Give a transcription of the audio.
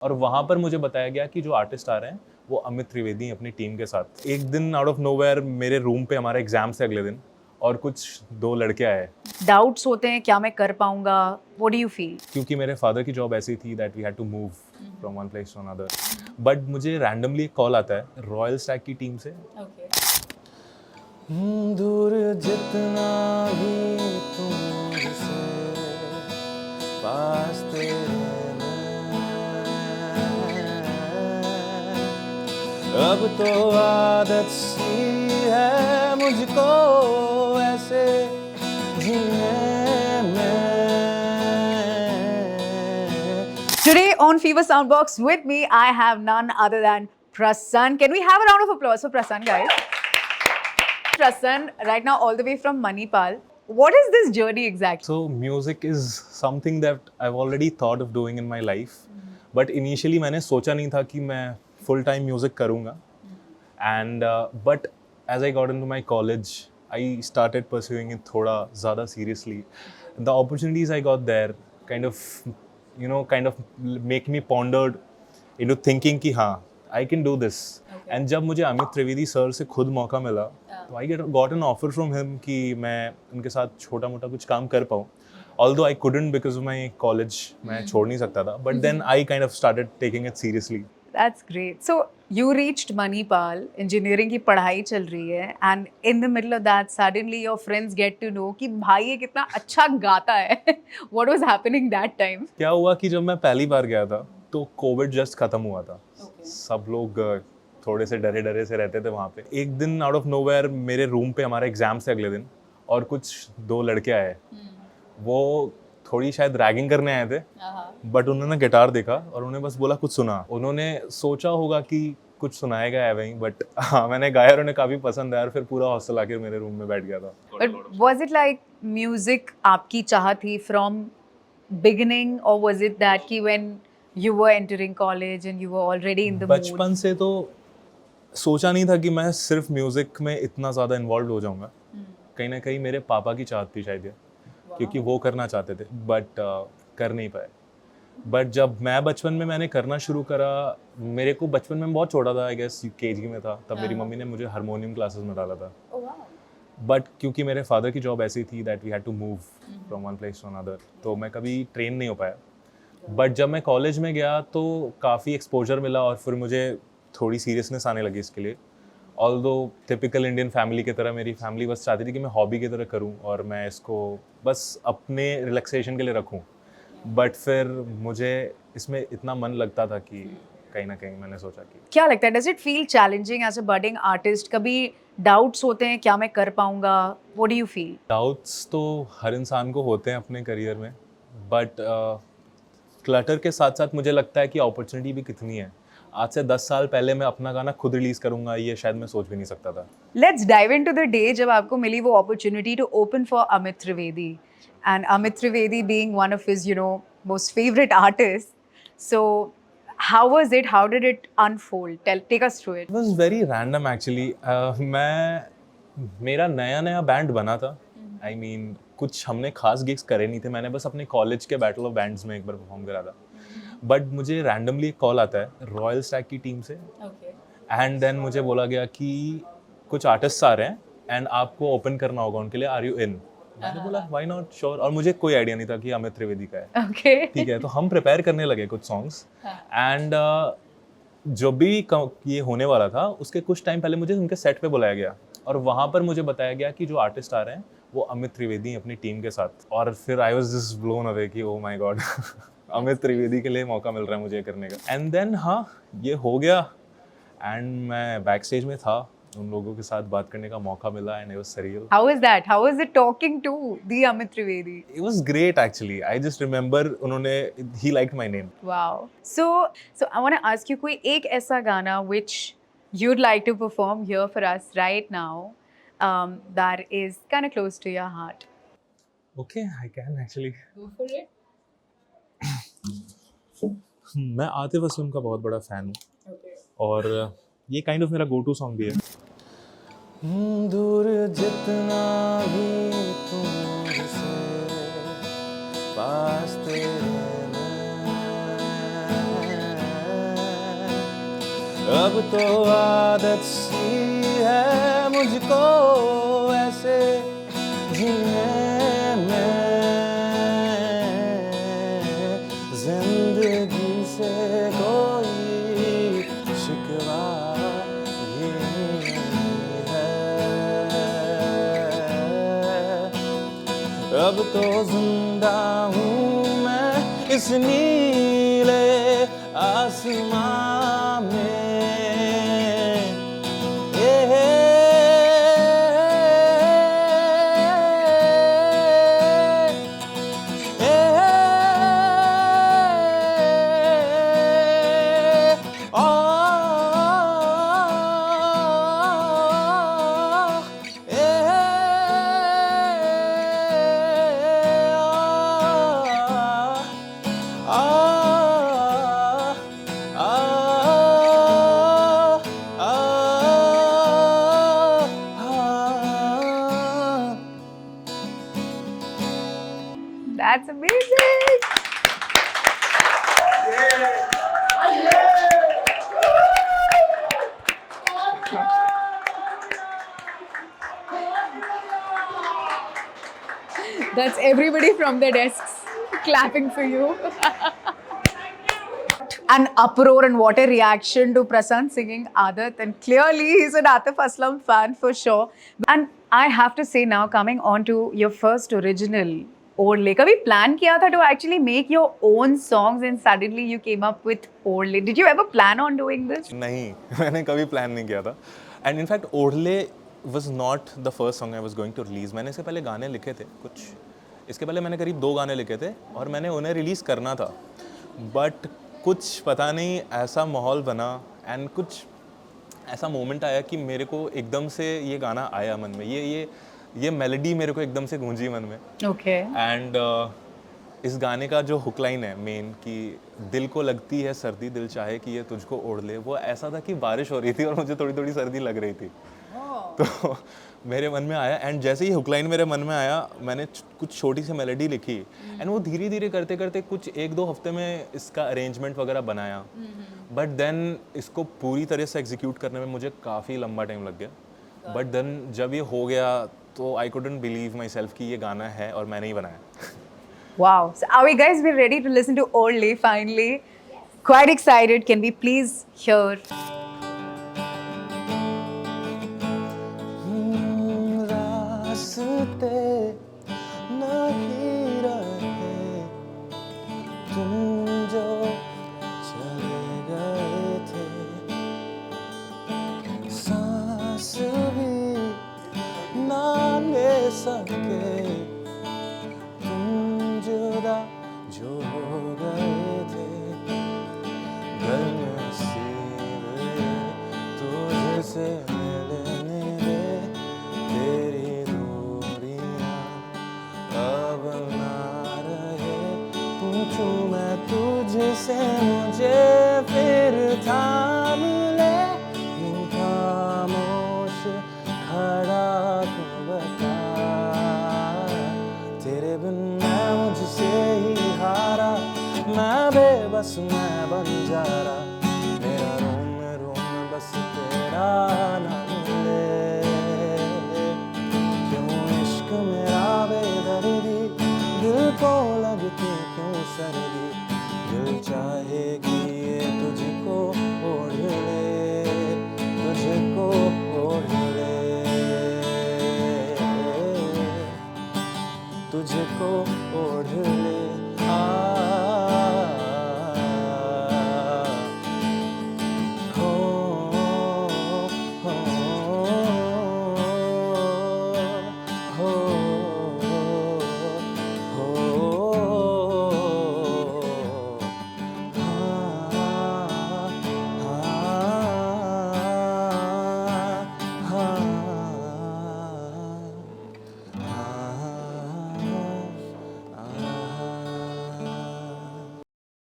और वहाँ पर मुझे बताया गया कि जो आर्टिस्ट आ रहे हैं वो अमित त्रिवेदी हैं अपनी टीम के साथ। एक दिन आउट ऑफ नोवेयर मेरे रूम पे हमारा एग्जाम से अगले दिन और कुछ 2 लड़के आए डाउट्स होते हैं क्या मैं कर पाऊंगा, व्हाट डू यू फील? क्योंकि मेरे फादर की जॉब ऐसी थी that we had to move from one place to another. But मुझे रैंडमली एक कॉल आता है रॉयल स्टैग की टीम से। दूर जितना भी तुम मुझसे पास तेरे अब तो आदत सी है मुझको ऐसे जीने में। Today on Fever Soundbox with me, I have none other than Prasann. Can we have a round of applause for Prasann, guys? Prasann, right now all the way from Manipal. What is this journey exactly? So music is something that I've already thought of doing in my life, but initially मैंने सोचा नहीं था कि मैं full time music करूँगा. And but as I got into my college, I started pursuing it थोड़ा ज़्यादा seriously. The opportunities I got there kind of make me pondered into thinking कि हाँ I can do this. And जब मुझे Amit Trivedi sir से खुद मौका मिला तो I got an offer from him कि मैं उनके साथ छोटा मोटा कुछ काम कर पाऊँ. Although I couldn't because of my college, मैं छोड़ नहीं सकता था. But then I kind of started taking it seriously. That's great. So you reached Manipal, engineering की पढ़ाई चल रही है, and in the middle of that, suddenly your friends get to know कि भाई ये कितना अच्छा गाता है. What was happening that time? क्या हुआ कि जब मैं पहली बार गया था तो कोविड जस्ट खत्म हुआ था. सब लोग थोड़े से डरे डरे से रहते थे वहाँ पे. एक दिन आउट ऑफ नोवेयर मेरे रूम पे हमारा एग्जाम से अगले दिन और कुछ 2 लड़के आए. वो थोड़ी शायद रैगिंग करने आए थे, बट उन्होंने गिटार देखा और उन्होंने बस बोला कुछ सुना. उन्होंने सोचा होगा कि कुछ सुनाएगा है वहीं, बट हाँ मैंने गाया और उन्हें काफ़ी पसंद आया और फिर पूरा हॉस्टल आके मेरे रूम में बैठ गया था. But was it like music आपकी चाह थी from beginning, or was it that कि when you were entering college and you were already in the mood? बचपन से तो सोचा नहीं था कि मैं सिर्फ म्यूज़िक में इतना ज़्यादा इन्वॉल्व हो जाऊँगा. कहीं ना कहीं मेरे पापा की चाहत थी शायद ये, क्योंकि वो करना चाहते थे बट कर नहीं पाए. बट जब मैं बचपन में मैंने करना शुरू करा, मेरे को बचपन में बहुत छोटा था, आई गेस केजी में था, तब मेरी मम्मी ने मुझे हारमोनियम क्लासेस में डाला था. बट क्योंकि मेरे फादर की जॉब ऐसी थी that we had to move from one place to another, तो मैं कभी ट्रेन नहीं हो पाया. बट जब मैं कॉलेज में गया तो काफ़ी एक्सपोजर मिला और फिर मुझे थोड़ी सीरियसनेस आने लगी इसके लिए. ऑल्दो टिपिकल इंडियन फैमिली की तरह मेरी फैमिली बस चाहती थी कि मैं हॉबी की तरह करूं और मैं इसको बस अपने रिलैक्सेशन के लिए रखूं. बट फिर मुझे इसमें इतना मन लगता था कि कहीं ना कहीं मैंने सोचा कि क्या लगता है, does it feel challenging as a budding artist? कभी डाउट्स होते हैं क्या मैं कर पाऊंगा, what do you feel? Doubts तो हर इंसान को होते हैं अपने करियर में, बट क्लटर के साथ साथ मुझे लगता है कि अपॉर्चुनिटी भी कितनी है. आज से 10 साल पहले मैं अपना गाना खुद रिलीज करूंगा ये शायद मैं सोच भी नहीं सकता था. Let's dive into the day जब आपको मिली वो opportunity to open for Amit Trivedi, and Amit Trivedi being one of his most favourite artist. So how was it, how did it unfold? Take us through it. It was very random actually. मेरा नया band बना था. I mean, कुछ हमने खास gigs करे नहीं थे, मैंने बस अपने कॉलेज के बैटल ऑफ बैंड्स में एक बार परफॉर्म करा था. बट मुझे रैंडमली एक कॉल आता है रॉयल स्टैग की टीम से. एंड देन मुझे बोला गया कि कुछ आर्टिस्ट आ रहे हैं एंड आपको ओपन करना होगा उनके लिए, आर यू इन? मैंने बोला व्हाई नॉट, श्योर. और मुझे कोई आइडिया नहीं था कि अमित त्रिवेदी का है. Okay. ठीक है, तो हम प्रिपेयर करने लगे कुछ सॉन्ग्स. एंड जो भी ये होने वाला था उसके कुछ टाइम पहले मुझे उनके सेट पे बुलाया गया और वहाँ पर मुझे बताया गया कि जो आर्टिस्ट आ रहे हैं वो अमित त्रिवेदी अपनी टीम के साथ. और फिर I was just blown away कि oh my god Amit Trivedi के लिए मौका मिल रहा है मुझे करने का. एंड देन हाँ ये हो गया एंड मैं बैक स्टेज में था, उन लोगों के साथ बात करने का मौका मिला and it was surreal. How was that? How was it talking to the Amit Trivedi? It was great actually. I just remember उन्होंने he liked my name. Wow. So I want to ask you कोई एक ऐसा गाना which you'd like to perform here for us right now, that is kind of close to your heart. Okay, I can actually. Go for it. मैं आतिफ असलम का बहुत बड़ा fan हूँ. Okay. और ये काइंड ऑफ मेरा गो टू सॉन्ग भी है. दूर जितना भी तुम मुझसे पास तेरे अब तो आदत सी है मुझको ऐसे जीने में, जिंदगी से कोई शिकवा ये नहीं है। अब तो जिंदा हूँ मैं इस नीले आसमां में। That's amazing. That's everybody from the desks clapping for you. An uproar and what a reaction to Prasant singing Aadat, and clearly he's an Atif Aslam fan for sure. And I have to say now, coming on to your first original, Odle, कभी plan किया था to actually make your own songs and suddenly you came up with Odle? Did you ever plan on doing this? नहीं, मैंने कभी plan नहीं किया था। And in fact Odhle was not the first song I was going to release. मैंने इससे पहले गाने लिखे थे कुछ, इसके पहले मैंने करीब 2 गाने लिखे थे और मैंने उन्हें रिलीज़ करना था, बट कुछ पता नहीं ऐसा माहौल बना एंड कुछ ऐसा मोमेंट आया कि मेरे को एकदम से ये गाना आया मन में, ये मेलोडी मेरे को एकदम से गूंजी मन में। Okay. एंड इस गाने का जो हुक लाइन है मेन कि दिल को लगती है सर्दी दिल चाहे कि ये तुझको ओढ़ ले, वो ऐसा था कि बारिश हो रही थी और मुझे थोड़ी थोड़ी सर्दी लग रही थी। तो मेरे मन में आया एंड जैसे ही हुक लाइन मेरे मन में आया मैंने कुछ छोटी सी मेलोडी लिखी एंड वो धीरे धीरे करते करते कुछ 1-2 हफ्ते में इसका अरेंजमेंट वगैरह बनाया, बट देन इसको पूरी तरह से एग्जीक्यूट करने में मुझे काफ़ी लंबा टाइम लग गया। बट देन जब ये हो गया तो I couldn't believe my self कि ये गाना है और मैंने ही बनाया। Wow. So are we guys, we're ready to listen to Odle finally. Quite excited. Can we please hear? रास्ते नहीं रहे तुम जो चले गए थे, सांस भी ना ले सके तुम जुदा जो हो गए थे। घर नसीब तुझसे मिलने दे, तेरी दूरियां अब ना रहे, पूछूं मैं तुझसे मुझे फिर थाम ले, यूं खामोश खड़ा क्यों बता, तेरे बिन मैं मुझसे ही हारा, मैं बेबस मैं बन जा रहा, मेरा रोम बस तेरा नाम ले, क्यों इश्क मेरा बेदर्दी, दिल को लगती क्यों सर्दी, दिल चाहे कि ये तुझको ओढ़ ले, तुझको ओढ़ ले, तुझको ओढ़ ले।